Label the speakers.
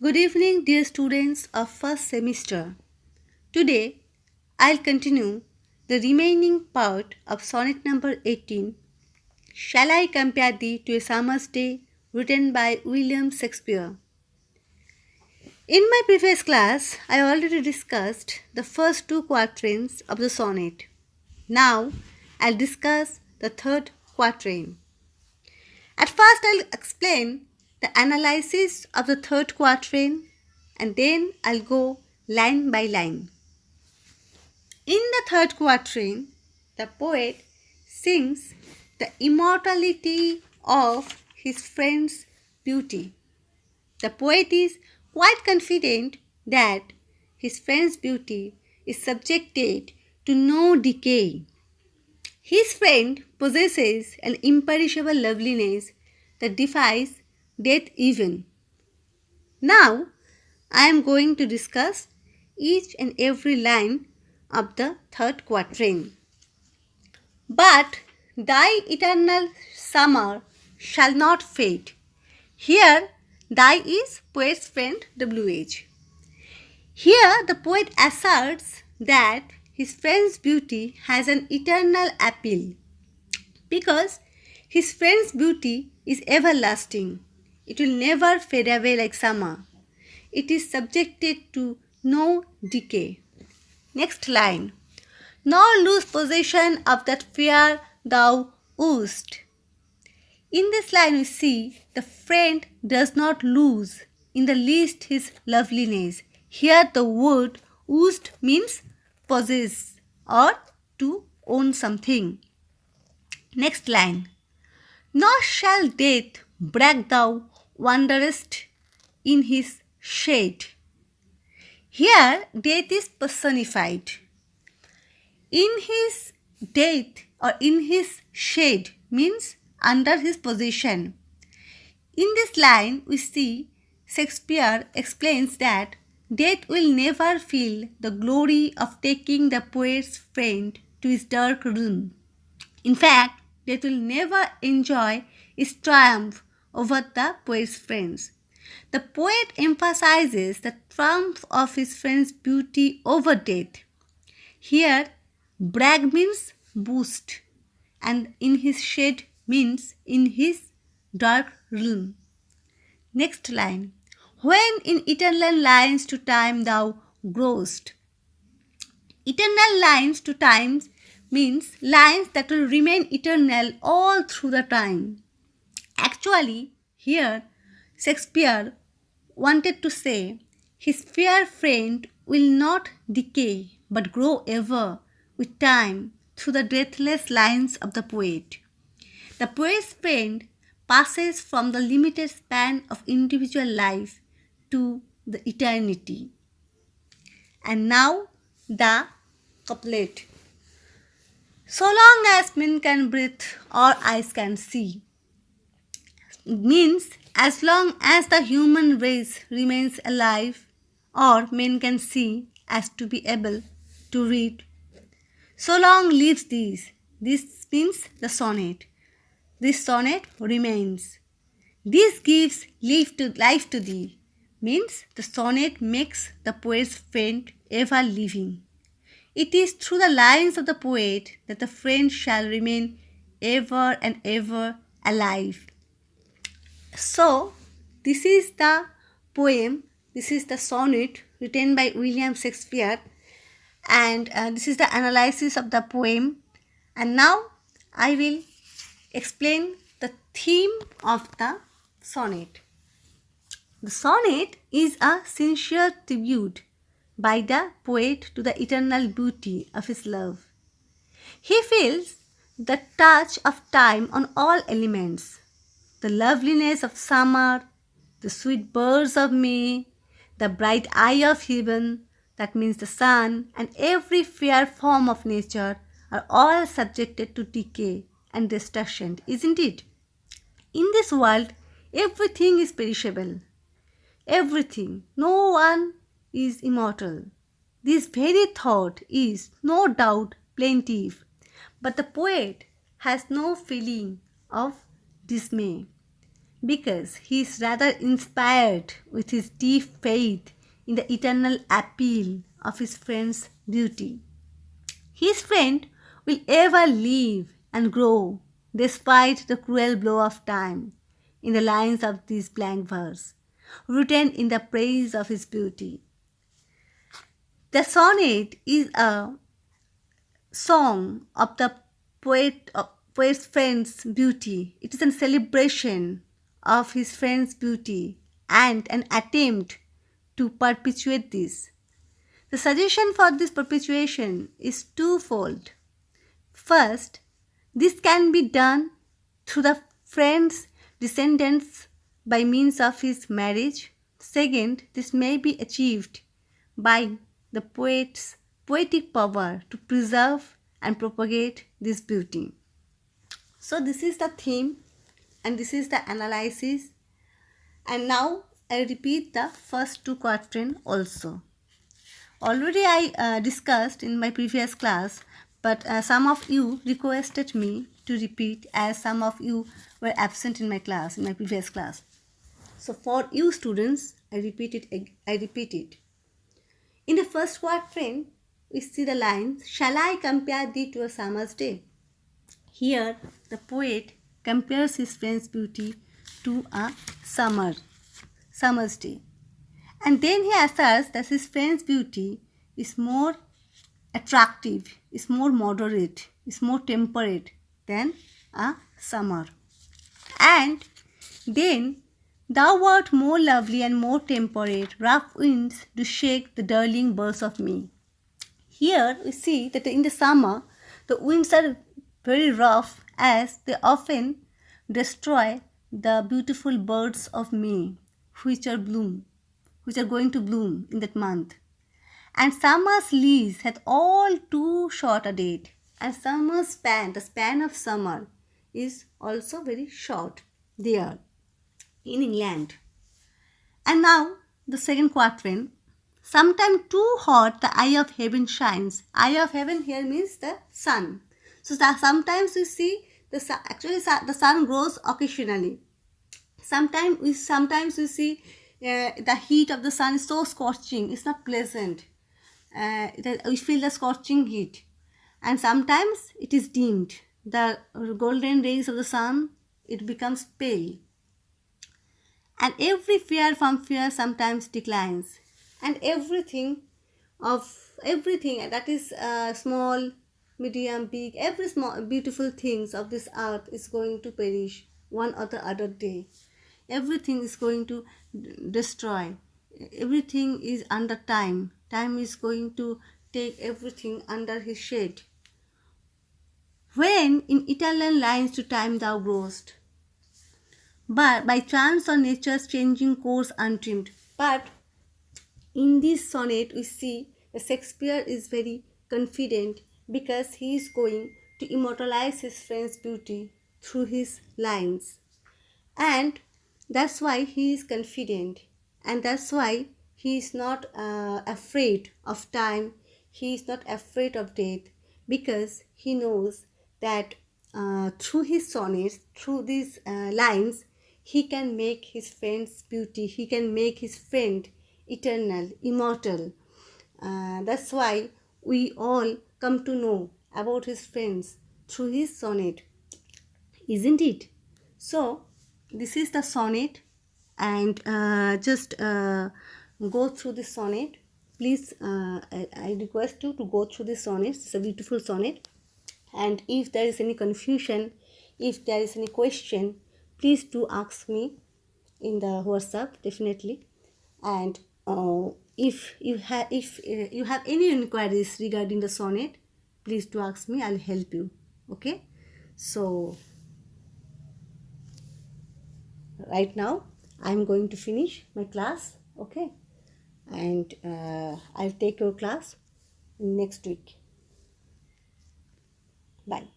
Speaker 1: Good evening, dear students of first semester. Today, I'll continue the remaining part of sonnet number 18, Shall I Compare Thee to a Summer's Day, written by William Shakespeare. In my previous class, I already discussed the first two quatrains of the sonnet. Now, I'll discuss the third quatrain. At first, I'll explain the analysis of the third quatrain and then I'll go line by line. In the third quatrain, the poet sings the immortality of his friend's beauty. The poet is quite confident that his friend's beauty is subjected to no decay. His friend possesses an imperishable loveliness that defies death even. Now, I am going to discuss each and every line of the third quatrain. But thy eternal summer shall not fade. Here, thy is poet's friend W.H. Here, the poet asserts that his friend's beauty has an eternal appeal because his friend's beauty is everlasting. It will never fade away like summer. It is subjected to no decay. Next line. Nor lose possession of that fair thou wooest. In this line we see the friend does not lose in the least his loveliness. Here the word wooest means possess or to own something. Next line. Nor shall death brag thou wanderest in his shade. Here death is personified. In his death or in his shade means under his possession. In this line we see Shakespeare explains that death will never feel the glory of taking the poet's friend to his dark room. In fact, death will never enjoy its triumph over the poet's friends. The poet emphasizes the triumph of his friend's beauty over death. Here, brag means boast, and in his shade means in his dark room. Next line. When in eternal lines to time thou growest. Eternal lines to times means lines that will remain eternal all through the time. Actually, here Shakespeare wanted to say his fair friend will not decay but grow ever with time through the deathless lines of the poet. The poet's friend passes from the limited span of individual life to the eternity. And now the couplet. So long as men can breathe or eyes can see. Means as long as the human race remains alive or men can see as to be able to read. So long lives these. This means the sonnet. This sonnet remains. This gives life to thee. Means the sonnet makes the poet's friend ever living. It is through the lines of the poet that the friend shall remain ever and ever alive. So, this is the poem, this is the sonnet written by William Shakespeare, and this is the analysis of the poem. And now I will explain the theme of the sonnet. The sonnet is a sincere tribute by the poet to the eternal beauty of his love. He feels the touch of time on all elements. The loveliness of summer, the sweet birds of May, the bright eye of heaven, that means the sun, and every fair form of nature are all subjected to decay and destruction, isn't it? In this world, everything is perishable. Everything, no one is immortal. This very thought is no doubt plaintive, but the poet has no feeling of dismay. because he is rather inspired with his deep faith in the eternal appeal of his friend's beauty. His friend will ever live and grow despite the cruel blow of time in the lines of this blank verse, written in the praise of his beauty. The sonnet is a song of the poet's friend's beauty. It is a celebration of his friend's beauty and an attempt to perpetuate this. The suggestion for this perpetuation is twofold. First, this can be done through the friend's descendants by means of his marriage. Second, this may be achieved by the poet's poetic power to preserve and propagate this beauty. So this is the theme and this is the analysis. And now I repeat the first two quatrains also. Already I discussed in my previous class, but some of you requested me to repeat as some of you were absent in my class, in my previous class. So for you students, I repeat it. In the first quatrain, we see the lines, "Shall I compare thee to a summer's day?" Here, the poet compares his friend's beauty to a summer's day. And then he asserts that his friend's beauty is more attractive, is more moderate, is more temperate than a summer. And then, "Thou art more lovely and more temperate, rough winds do shake the darling birds of me." Here we see that in the summer, the winds are very rough as they often destroy the beautiful birds of May, which are going to bloom in that month. And summer's lease hath all too short a date. And summer's span, the span of summer, is also very short there in England. And now the second quatrain. "Sometime too hot the eye of heaven shines." Eye of heaven here means the sun. So sometimes we see the sun grows occasionally. Sometimes we see the heat of the sun is so scorching, it's not pleasant. We feel the scorching heat. And sometimes it is dimmed. The golden rays of the sun, it becomes pale. And every fear from fear sometimes declines. And everything that is small, medium, big, every small beautiful things of this earth is going to perish one or the other day. Everything is going to destroy. Everything is under time. Time is going to take everything under his shade. "When in eternal lines to time thou growest, but by chance or nature's changing course untrimmed." But in this sonnet we see that Shakespeare is very confident because he is going to immortalize his friend's beauty through his lines. And that's why he is confident, and that's why he is not afraid of time, he is not afraid of death, because he knows that through his sonnets, through these lines, he can make his friend's beauty, he can make his friend eternal, immortal. That's why we all come to know about his friends through his sonnet, isn't it? So this is the sonnet, and just go through the sonnet. Please, I request you to go through this sonnet. It's a beautiful sonnet. And if there is any confusion, if there is any question, please do ask me in the WhatsApp, definitely. And if you have any inquiries regarding the sonnet, please do ask me. I'll help you. Okay. So right now I'm going to finish my class. Okay. And I'll take your class next week. Bye.